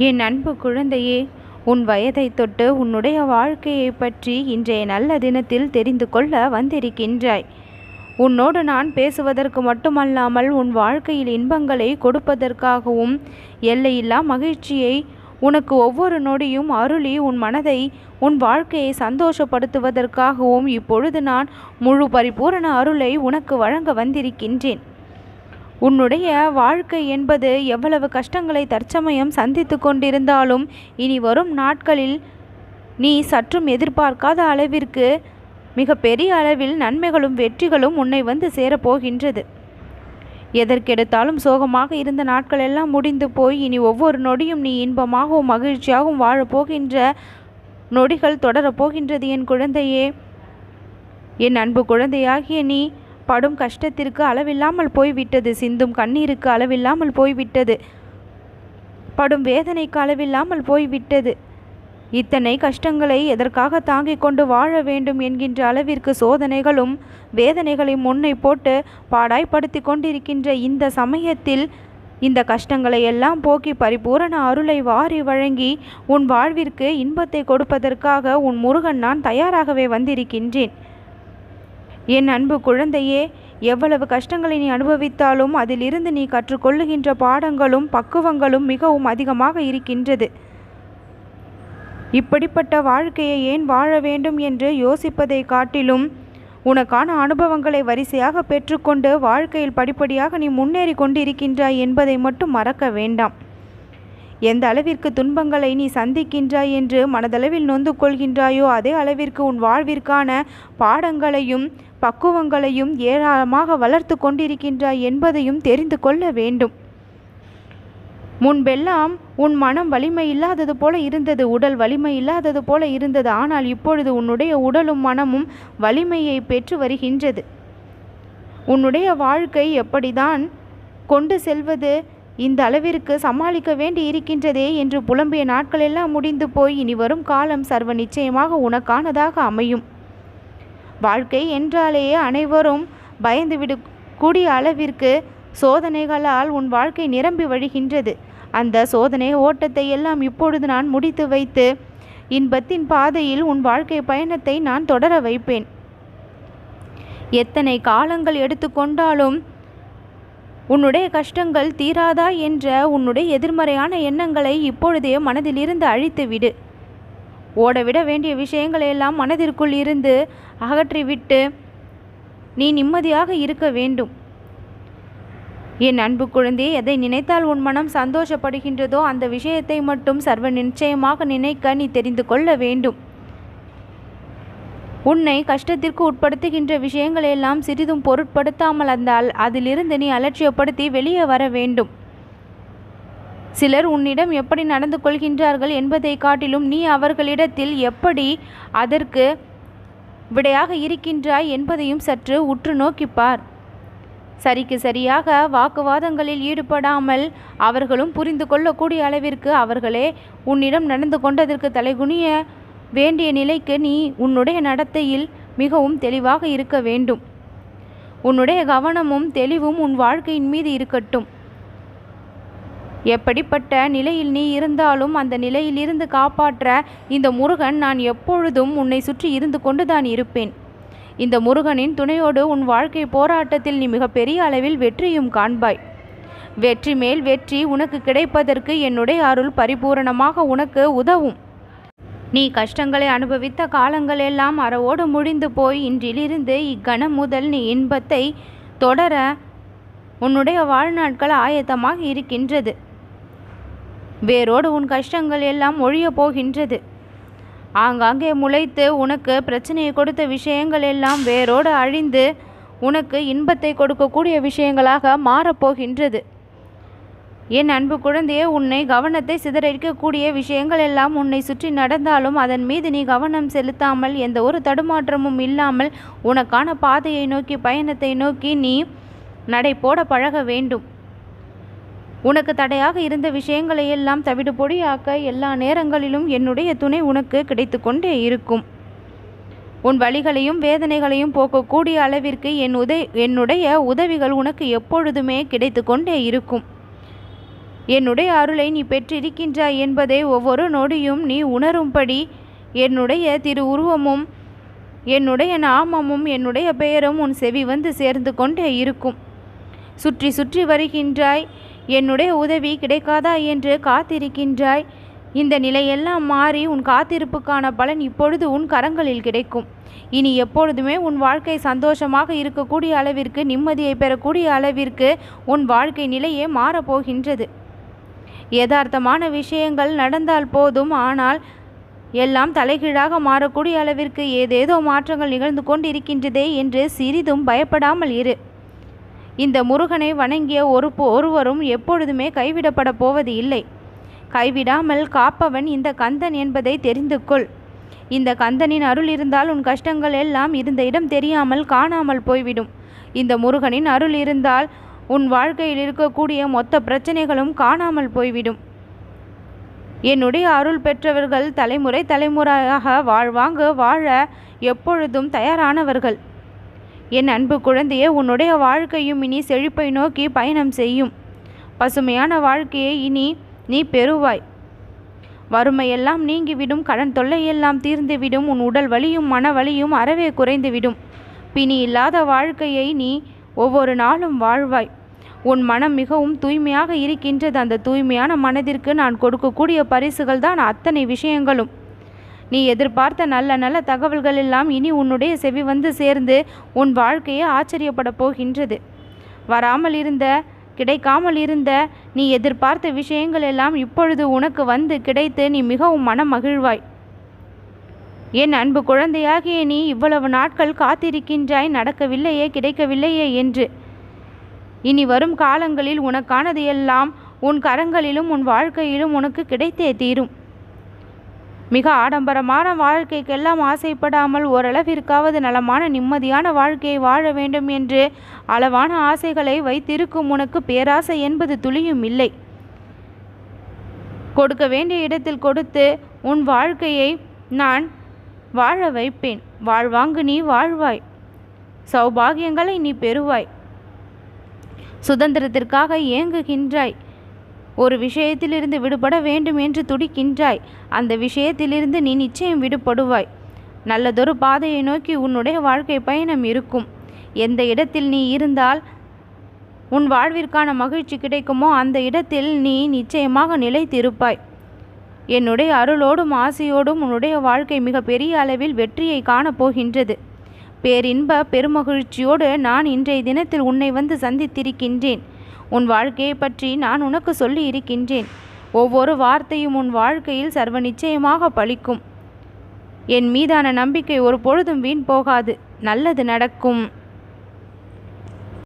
என் அன்பு குழந்தையே, உன் வயதை தொட்டு உன்னுடைய வாழ்க்கையை பற்றி இன்றைய நல்ல தினத்தில் தெரிந்து கொள்ள வந்திருக்கின்றாய். உன்னோடு நான் பேசுவதற்கு மட்டுமல்லாமல் உன் வாழ்க்கையில் இன்பங்களை கொடுப்பதற்காகவும் எல்லையில்லா மகிழ்ச்சியை உனக்கு ஒவ்வொரு நொடியும் அருளி உன் மனதை உன் வாழ்க்கையை சந்தோஷப்படுத்துவதற்காகவும் இப்பொழுது நான் முழு பரிபூரண அருளை உனக்கு வழங்க வந்திருக்கின்றேன். உன்னுடைய வாழ்க்கை என்பது எவ்வளவு கஷ்டங்களை தற்சமயம் சந்தித்து கொண்டிருந்தாலும் இனி வரும் நாட்களில் நீ சற்றும் எதிர்பார்க்காத அளவிற்கு மிக பெரிய அளவில் நன்மைகளும் வெற்றிகளும் உன்னை வந்து சேரப்போகின்றது. எதற்கெடுத்தாலும் சோகமாக இருந்த நாட்கள் எல்லாம் முடிந்து போய் இனி ஒவ்வொரு நொடியும் நீ இன்பமாகவும் மகிழ்ச்சியாகவும் வாழப்போகின்ற நொடிகள் தொடரப்போகின்றது. என் குழந்தையே, என் அன்பு குழந்தையாகிய நீ படும் கஷ்டத்திற்கு அளவில்லாமல் போய்விட்டது. சிந்தும் கண்ணீருக்கு அளவில்லாமல் போய்விட்டது. படும் வேதனைக்கு அளவில்லாமல் போய்விட்டது. இத்தனை கஷ்டங்களை எதற்காக தாங்கிக் கொண்டு வாழ வேண்டும் என்கின்ற அளவிற்கு சோதனைகளும் வேதனைகளையும் முன்னை போட்டு பாடாய்படுத்தி கொண்டிருக்கின்ற இந்த சமயத்தில் இந்த கஷ்டங்களை எல்லாம் போக்கி பரிபூரண அருளை வாரி வழங்கி உன் வாழ்விற்கு இன்பத்தை கொடுப்பதற்காக உன் முருகன் நான் தயாராகவே வந்திருக்கின்றேன். என் அன்பு குழந்தையே, எவ்வளவு கஷ்டங்களை நீ அனுபவித்தாலும் அதிலிருந்து நீ கற்றுக்கொள்ளுகின்ற பாடங்களும் பக்குவங்களும் மிகவும் அதிகமாக இருக்கின்றது. இப்படிப்பட்ட வாழ்க்கையை ஏன் வாழ வேண்டும் என்று யோசிப்பதை காட்டிலும் உனக்கான அனுபவங்களை வரிசையாக பெற்றுக்கொண்டு வாழ்க்கையில் படிப்படியாக நீ முன்னேறி கொண்டிருக்கின்றாய் என்பதை மட்டும் மறக்க வேண்டாம். எந்த அளவிற்கு துன்பங்களை நீ சந்திக்கின்றாய் என்று மனதளவில் நொந்து கொள்கின்றாயோ அதே அளவிற்கு உன் வாழ்விற்கான பாடங்களையும் பக்குவங்களையும் ஏராளமாக வளர்த்து கொண்டிருக்கின்றாய் என்பதையும் தெரிந்து கொள்ள வேண்டும். முன்பெல்லாம் உன் மனம் வலிமை இல்லாதது போல இருந்தது, உடல் வலிமை இல்லாதது போல இருந்தது. ஆனால் இப்பொழுது உன்னுடைய உடலும் மனமும் வலிமையை பெற்று வருகின்றது. உன்னுடைய வாழ்க்கை எப்படிதான் கொண்டு செல்வது, இந்த அளவிற்கு சமாளிக்க வேண்டி இருக்கின்றதே என்று புலம்பிய நாட்கள் எல்லாம் முடிந்து போய் இனி வரும் காலம் சர்வ நிச்சயமாக உனக்கானதாக அமையும். வாழ்க்கை என்றாலேயே அனைவரும் பயந்துவிடக்கூடிய அளவிற்கு சோதனைகளால் உன் வாழ்க்கை நிரம்பி வழிகின்றது. அந்த சோதனை ஓட்டத்தை எல்லாம் இப்பொழுது நான் முடித்து வைத்து இன்பத்தின் பாதையில் உன் வாழ்க்கை பயணத்தை நான் தொடர வைப்பேன். எத்தனை காலங்கள் எடுத்துக்கொண்டாலும் உன்னுடைய கஷ்டங்கள் தீராதா என்ற உன்னுடைய எதிர்மறையான எண்ணங்களை இப்பொழுதே மனதிலிருந்து அழித்துவிடு. ஓடவிட வேண்டிய விஷயங்களையெல்லாம் மனதிற்குள் இருந்து அகற்றிவிட்டு நீ நிம்மதியாக இருக்க வேண்டும். என் அன்பு குழந்தையே, எதை நினைத்தால் உன் மனம் சந்தோஷப்படுகின்றதோ அந்த விஷயத்தை மட்டும் சர்வ நிச்சயமாக நினைக்க நீ தெரிந்து கொள்ள வேண்டும். உன்னை கஷ்டத்திற்கு உட்படுத்துகின்ற விஷயங்களெல்லாம் சிறிதும் பொருட்படுத்தாமல் அதிலிருந்து நீ அலட்சியப்படுத்தி வெளியே வர வேண்டும். சிலர் உன்னிடம் எப்படி நடந்து கொள்கின்றார்கள் என்பதை காட்டிலும் நீ அவர்களிடத்தில் எப்படி அதற்கு விடையாக இருக்கின்றாய் என்பதையும் சற்று உற்று நோக்கிப்பார். சரிக்கு சரியாக வாக்குவாதங்களில் ஈடுபடாமல் அவர்களும் புரிந்து கொள்ளக்கூடிய அளவிற்கு அவர்களே உன்னிடம் நடந்து கொண்டதற்கு தலைகுனிய வேண்டிய நிலைக்கு நீ உன்னுடைய நடத்தையில் மிகவும் தெளிவாக இருக்க வேண்டும். உன்னுடைய கவனமும் தெளிவும் உன் வாழ்க்கையின் மீது இருக்கட்டும். எப்படிப்பட்ட நிலையில் நீ இருந்தாலும் அந்த நிலையில் இருந்து காப்பாற்ற இந்த முருகன் நான் எப்பொழுதும் உன்னை சுற்றி இருந்து கொண்டுதான் இருப்பேன். இந்த முருகனின் துணையோடு உன் வாழ்க்கை போராட்டத்தில் நீ மிகப்பெரிய அளவில் வெற்றியும் காண்பாய். வெற்றி மேல் வெற்றி உனக்கு கிடைப்பதற்கு என்னுடைய அருள் பரிபூரணமாக உனக்கு உதவும். நீ கஷ்டங்களை அனுபவித்த காலங்கள் எல்லாம் அறவோடு முடிந்து போய் இன்றிலிருந்து இக்கணம் முதல் நீ இன்பத்தை தொடர உன்னுடைய வாழ்நாட்கள் ஆயத்தமாக இருக்கின்றது. வேரோடு உன் கஷ்டங்கள் எல்லாம் ஒழிய போகின்றது. ஆங்காங்கே முளைத்து உனக்கு பிரச்சனையை கொடுத்த விஷயங்கள் எல்லாம் வேரோடு அழிந்து உனக்கு இன்பத்தை கொடுக்கக்கூடிய விஷயங்களாக மாறப்போகின்றது. என் அன்பு குழந்தையே, உன்னை கவனத்தை சிதறடிக்கக்கூடிய விஷயங்கள் எல்லாம் உன்னை சுற்றி நடந்தாலும் அதன் மீது நீ கவனம் செலுத்தாமல் எந்த ஒரு தடுமாற்றமும் இல்லாமல் உனக்கான பாதையை நோக்கி பயணத்தை நோக்கி நீ நடை போட பழக வேண்டும். உனக்கு தடையாக இருந்த விஷயங்களை எல்லாம் தவிடு பொடியாக்க எல்லா நேரங்களிலும் என்னுடைய துணை உனக்கு கிடைத்து கொண்டே இருக்கும். உன் வலிகளையும் வேதனைகளையும் போக்கக்கூடிய அளவிற்கு என்னுடைய உதவிகள் உனக்கு எப்பொழுதுமே கிடைத்து கொண்டே இருக்கும். என்னுடைய அருளை நீ பெற்றிருக்கின்றாய் என்பதை ஒவ்வொரு நொடியும் நீ உணரும்படி என்னுடைய திரு உருவமும் என்னுடைய நாமமும் என்னுடைய பெயரும் உன் செவி வந்து சேர்ந்து கொண்டே இருக்கும். சுற்றி சுற்றி வருகின்றாய், என்னுடைய உதவி கிடைக்காதா என்று காத்திருக்கின்றாய். இந்த நிலையெல்லாம் மாறி உன் காத்திருப்புக்கான பலன் இப்பொழுது உன் கரங்களில் கிடைக்கும். இனி எப்பொழுதுமே உன் வாழ்க்கை சந்தோஷமாக இருக்கக்கூடிய அளவிற்கு, நிம்மதியை பெறக்கூடிய அளவிற்கு உன் வாழ்க்கை நிலையே மாறப்போகின்றது. யதார்த்தமான விஷயங்கள் நடந்தால் போதும், ஆனால் எல்லாம் தலைகீழாக மாறக்கூடிய அளவிற்கு ஏதேதோ மாற்றங்கள் நிகழ்ந்து கொண்டிருக்கின்றதே என்று சிறிதும் பயப்படாமல் இரு. இந்த முருகனை வணங்கிய ஒருவரும் எப்பொழுதுமே கைவிடப்பட போவது இல்லை. கைவிடாமல் காப்பவன் இந்த கந்தன் என்பதை தெரிந்து கொள். இந்த கந்தனின் அருள் இருந்தால் உன் கஷ்டங்கள் எல்லாம் இருந்த இடம் தெரியாமல் காணாமல் போய்விடும். இந்த முருகனின் அருள் இருந்தால் உன் வாழ்க்கையில் இருக்கக்கூடிய மொத்த பிரச்சனைகளும் காணாமல் போய்விடும். என்னுடைய அருள் பெற்றவர்கள் தலைமுறை தலைமுறையாக வாழ்வாங்க வாழ எப்பொழுதும் தயாரானவர்கள். என் அன்பு குழந்தையே, உன்னுடைய வாழ்க்கையும் இனி செழிப்பை நோக்கி பயணம் செய்யும். பசுமையான வாழ்க்கையை இனி நீ பெறுவாய். வறுமையெல்லாம் நீங்கிவிடும், கடன் தொல்லையெல்லாம் தீர்ந்துவிடும், உன் உடல் வலியும் மன வலியும் அறவே குறைந்துவிடும். பிணி இல்லாத வாழ்க்கையை நீ ஒவ்வொரு நாளும் வாழ்வாய். உன் மனம் மிகவும் தூய்மையாக இருக்கின்றது. அந்த தூய்மையான மனதிற்கு நான் கொடுக்கக்கூடிய பரிசுகள் தான் அத்தனை விஷயங்களும். நீ எதிர்பார்த்த நல்ல நல்ல தகவல்கள் எல்லாம் இனி உன்னுடைய செவி வந்து சேர்ந்து உன் வாழ்க்கையை ஆச்சரியப்பட போகின்றது. வராமல் இருந்த, கிடைக்காமல் இருந்த நீ எதிர்பார்த்த விஷயங்கள் எல்லாம் இப்பொழுது உனக்கு வந்து கிடைத்து நீ மிகவும் மனம் மகிழ்வாய். என் அன்பு குழந்தையாகிய நீ இவ்வளவு நாட்கள் காத்திருக்கின்றாய், நடக்கவில்லையே, கிடைக்கவில்லையே என்று. இனி வரும் காலங்களில் உனக்கானது எல்லாம் உன் கரங்களிலும் உன் வாழ்க்கையிலும் உனக்கு கிடைத்தே தீரும். மிக ஆடம்பரமான வாழ்க்கைக்கெல்லாம் ஆசைப்படாமல் ஓரளவிற்காவது நலமான நிம்மதியான வாழ்க்கையை வாழ வேண்டும் என்று அளவான ஆசைகளை வைத்திருக்கும் உனக்கு பேராசை என்பது துளியும் இல்லை. கொடுக்க வேண்டிய இடத்தில் கொடுத்து உன் வாழ்க்கையை நான் வாழ வைப்பேன். வாழ்வாங்கு நீ வாழ்வாய். சௌபாகியங்களை நீ பெறுவாய். சுதந்திரத்திற்காக ஏங்குகின்றாய். ஒரு விஷயத்திலிருந்து விடுபட வேண்டும் என்று துடிக்கின்றாய். அந்த விஷயத்திலிருந்து நீ நிச்சயம் விடுபடுவாய். நல்லதொரு பாதையை நோக்கி உன்னுடைய வாழ்க்கை பயணம் இருக்கும். எந்த இடத்தில் நீ இருந்தால் உன் வாழ்விற்கான மகிழ்ச்சி கிடைக்குமோ அந்த இடத்தில் நீ நிச்சயமாக நிலைத்திருப்பாய். என்னுடைய அருளோடும் ஆசையோடும் உன்னுடைய வாழ்க்கை மிக பெரிய அளவில் வெற்றியை காணப்போகின்றது. பேரின்ப பெருமகிழ்ச்சியோடு நான் இன்றைய தினத்தில் உன்னை வந்து சந்தித்திருக்கின்றேன். உன் வாழ்க்கையை பற்றி நான் உனக்கு சொல்லி இருக்கின்றேன். ஒவ்வொரு வார்த்தையும் உன் வாழ்க்கையில் சர்வ நிச்சயமாக பலிக்கும். என் மீதான நம்பிக்கை ஒரு பொழுதும் வீண் போகாது. நல்லது நடக்கும்.